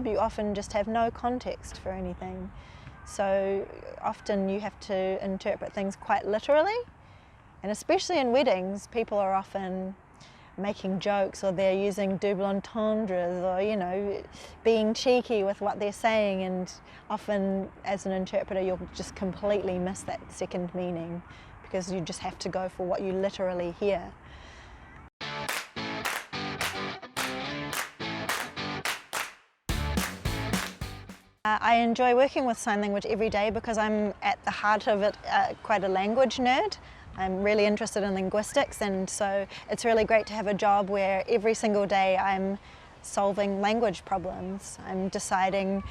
You often just have no context for anything. So often you have to interpret things quite literally. And especially in weddings, people are often making jokes, or they're using double entendres, or, you know, being cheeky with what they're saying, and often as an interpreter you'll just completely miss that second meaning because you just have to go for what you literally hear. I enjoy working with sign language every day because I'm at the heart of it quite a language nerd. I'm really interested in linguistics, and so it's really great to have a job where every single day I'm solving language problems. I'm deciding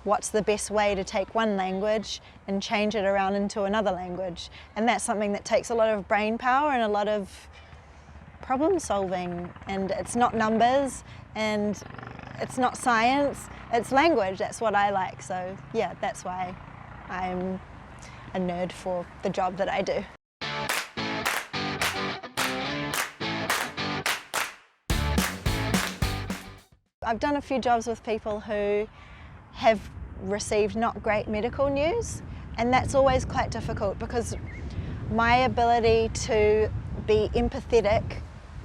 what's the best way to take one language and change it around into another language. And that's something that takes a lot of brain power and a lot of problem solving. And it's not numbers, and it's not science, it's language. That's what I like. So yeah, that's why I'm a nerd for the job that I do. I've done a few jobs with people who have received not great medical news, and that's always quite difficult because my ability to be empathetic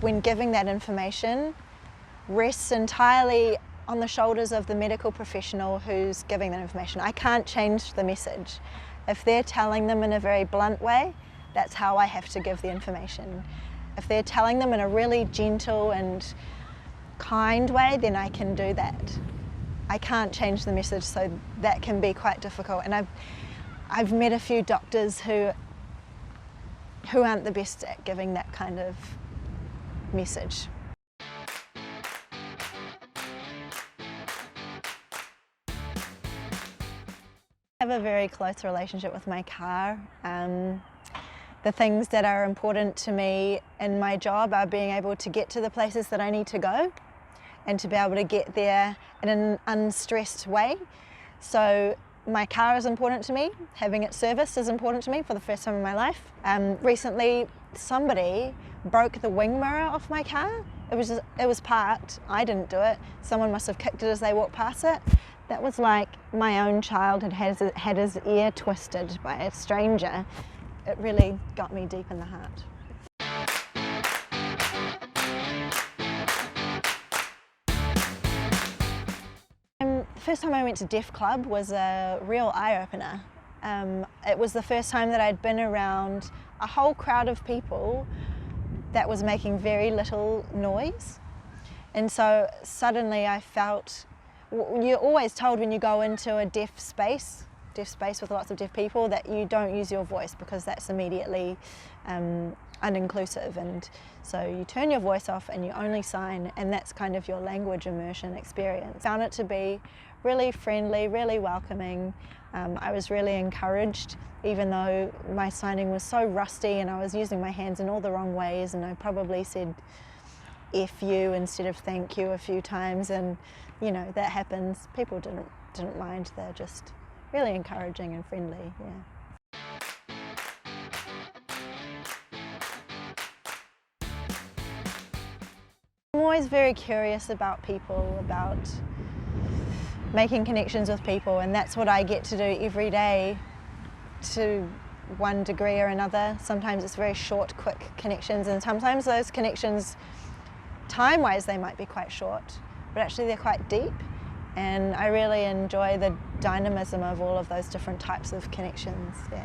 when giving that information rests entirely on the shoulders of the medical professional who's giving that information. I can't change the message. If they're telling them in a very blunt way, that's how I have to give the information. If they're telling them in a really gentle and kind way, then I can do that. I can't change the message, so that can be quite difficult. And I've met a few doctors who aren't the best at giving that kind of message. I have a very close relationship with my car. The things that are important to me in my job are being able to get to the places that I need to go and to be able to get there in an unstressed way. So my car is important to me. Having it serviced is important to me for the first time in my life. Recently, somebody broke the wing mirror off my car. It was parked. I didn't do it. Someone must have kicked it as they walked past it. That was like my own child had his ear twisted by a stranger. It really got me deep in the heart. The first time I went to Deaf Club was a real eye-opener. It was the first time that I'd been around a whole crowd of people that was making very little noise. And so suddenly I felt, you're always told when you go into a deaf space with lots of deaf people, that you don't use your voice because that's immediately uninclusive, and so you turn your voice off and you only sign, and that's kind of your language immersion experience. I found it to be really friendly, really welcoming. I was really encouraged, even though my signing was so rusty and I was using my hands in all the wrong ways, and I probably said F you instead of thank you a few times, and you know, that happens. People didn't mind. They're just really encouraging and friendly, yeah. I'm always very curious about people, about making connections with people, and that's what I get to do every day to one degree or another. Sometimes it's very short, quick connections, and sometimes those connections, time-wise, they might be quite short, but actually they're quite deep. And I really enjoy the dynamism of all of those different types of connections. Yeah.